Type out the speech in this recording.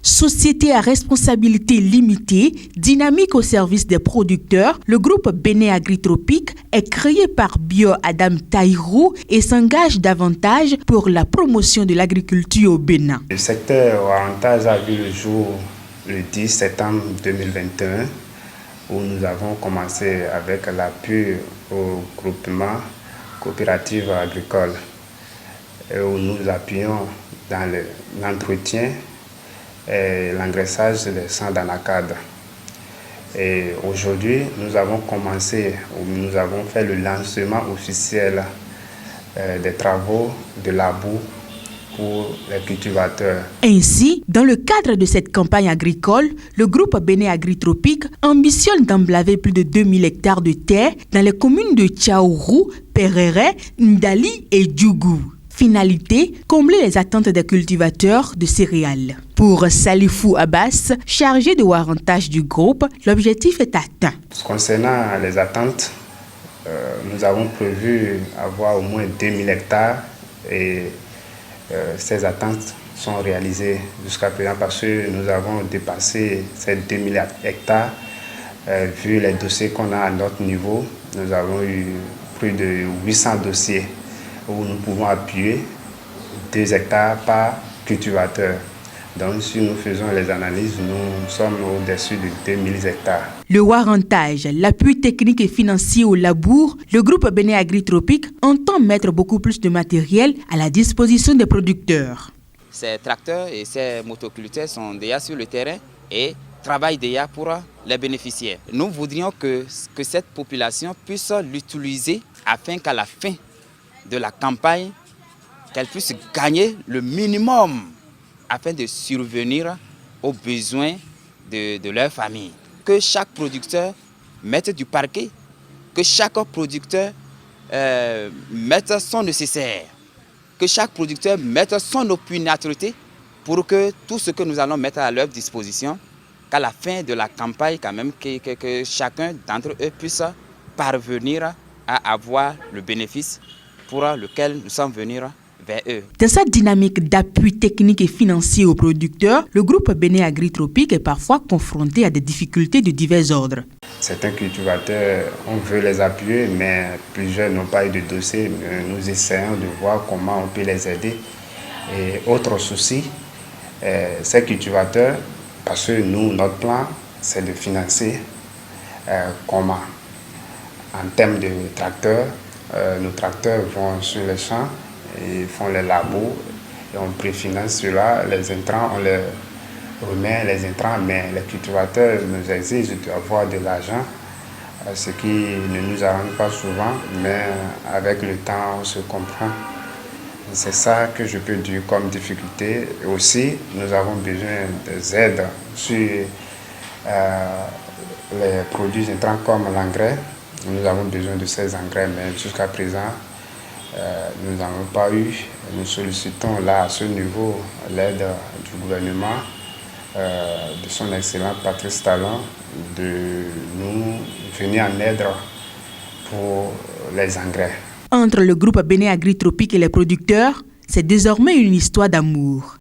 Société à responsabilité limitée, dynamique au service des producteurs, le groupe Bénin Agritropique est créé par Bio Adam Taïrou et s'engage davantage pour la promotion de l'agriculture au Bénin. Le secteur Warantage a vu le jour le 10 septembre 2021 où nous avons commencé avec l'appui au groupement coopératif agricole et où nous appuyons dans l'entretien et l'engraissage des champs d'anacarde. Et aujourd'hui, nous avons fait le lancement officiel des travaux de labour pour les cultivateurs. Ainsi, dans le cadre de cette campagne agricole, le groupe Bénin Agritropique ambitionne d'emblaver plus de 2000 hectares de terre dans les communes de Tchaourou, Perere, Ndali et Djougou. Finalité, combler les attentes des cultivateurs de céréales. Pour Salifou Abbas, chargé de Warantage du groupe, l'objectif est atteint. Concernant les attentes, nous avons prévu avoir au moins 2000 hectares et ces attentes sont réalisées jusqu'à présent parce que nous avons dépassé ces 2000 hectares. Vu les dossiers qu'on a à notre niveau, nous avons eu plus de 800 dossiers où nous pouvons appuyer 2 hectares par cultivateur. Donc, si nous faisons les analyses, nous sommes au-dessus de 2000 hectares. Le Warantage, l'appui technique et financier au labour, le groupe Bénin Agritropique entend mettre beaucoup plus de matériel à la disposition des producteurs. Ces tracteurs et ces motoculteurs sont déjà sur le terrain et travaillent déjà pour les bénéficiaires. Nous voudrions que cette population puisse l'utiliser afin qu'à la fin de la campagne, qu'elle puisse gagner le minimum afin de survenir aux besoins de leur famille. Que chaque producteur mette du parquet, que chaque producteur mette son nécessaire, que chaque producteur mette son opiniâtreté pour que tout ce que nous allons mettre à leur disposition, qu'à la fin de la campagne, quand même, que chacun d'entre eux puisse parvenir à avoir le bénéfice pour lequel nous sommes venus vers eux. Dans sa dynamique d'appui technique et financier aux producteurs, le groupe Bénin Agritropique est parfois confronté à des difficultés de divers ordres. Certains cultivateurs, on veut les appuyer, mais plusieurs n'ont pas eu de dossier. Nous essayons de voir comment on peut les aider. Et autre souci, ces cultivateurs, parce que nous, notre plan, c'est de financer comment. En termes de tracteurs, nos tracteurs vont sur les champs et font les labours et on préfinance cela. Les intrants, on les remet les intrants, mais les cultivateurs nous exigent d'avoir de l'argent, ce qui ne nous arrange pas souvent, mais avec le temps, on se comprend. C'est ça que je peux dire comme difficulté. Et aussi, nous avons besoin des aides sur les produits intrants comme l'engrais. Nous avons besoin de ces engrais, mais jusqu'à présent, nous n'avons pas eu. Nous sollicitons là, à ce niveau, l'aide du gouvernement, de son excellent Patrice Talon, de nous venir en aide pour les engrais. Entre le groupe Bénin Agritropique et les producteurs, c'est désormais une histoire d'amour.